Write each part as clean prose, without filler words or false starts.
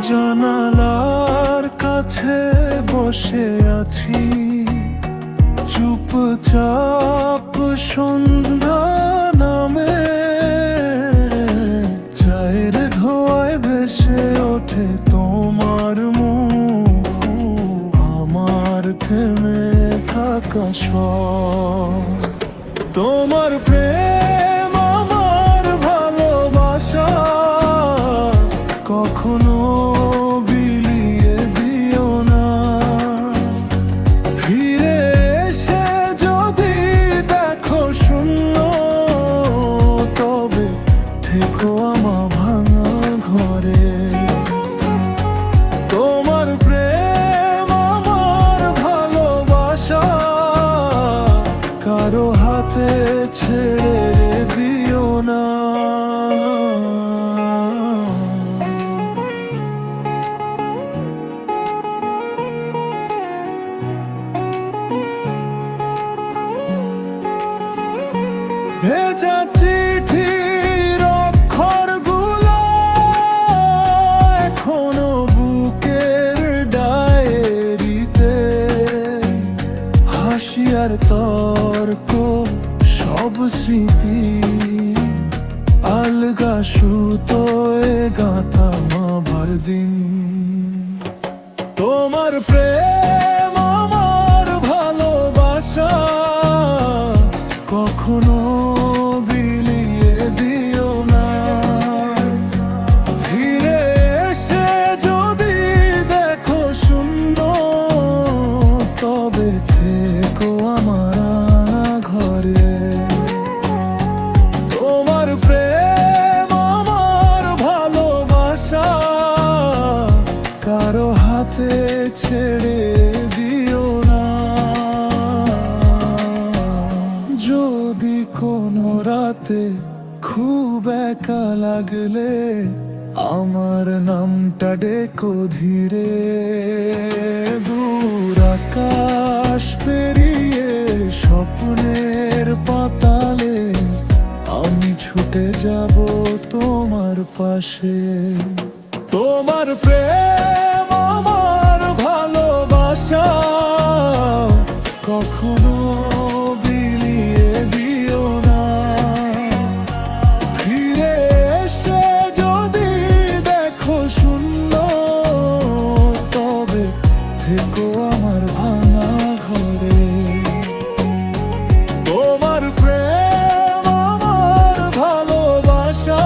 জানালার কাছে বসে আছি, চুপচাপ সন্ধ্যা নামে, চায়ের ধোঁয়ায় ভেসে ওঠে তোমার মুখ, আমার থেমে থাকা সব। তোমার প্রেম আমার ভালোবাসা, কখনো বিলিয়ে দিও না। ফিরে এসে যদি দেখো শূন্য, তবে থেকো আমার ভাঙা ঘরে। তোমার প্রেম আমার ভালোবাসা, কারো হাতে ছেড়ে দিও না। ভেজা চিঠির অক্ষরগুলো এখনো বুকের ডায়েরিতে, হাসি আর তর্ক সব স্মৃতি, আলগা সুতোয় গাঁথা মাবার দিন। তোমার প্রেম আমার ভালোবাসা, কখনো বিলিয়ে দিও না। ফিরে এসে যদি দেখো শূন্য, তবে থেকো আমার ঘরে। তোমার প্রেম আমার ভালোবাসা, কারো হাতে ছেড়ে দিও না। যদি কোনো রাতে খুব একা লাগলে, আমার নামটা ডেকো ধীরে। দূর আকাশ পেরিয়ে স্বপ্নের পাতালে, আমি ছুটে যাব তোমার পাশে। তোমার প্রেম আমার ভালোবাসা, কখনো বিলিয়ে দিও না। ফিরে এসে যদি দেখো শূন্য, তবে থেকো আমার ভাঙা ঘরে। তোমার প্রেম আমার ভালোবাসা,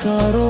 কারো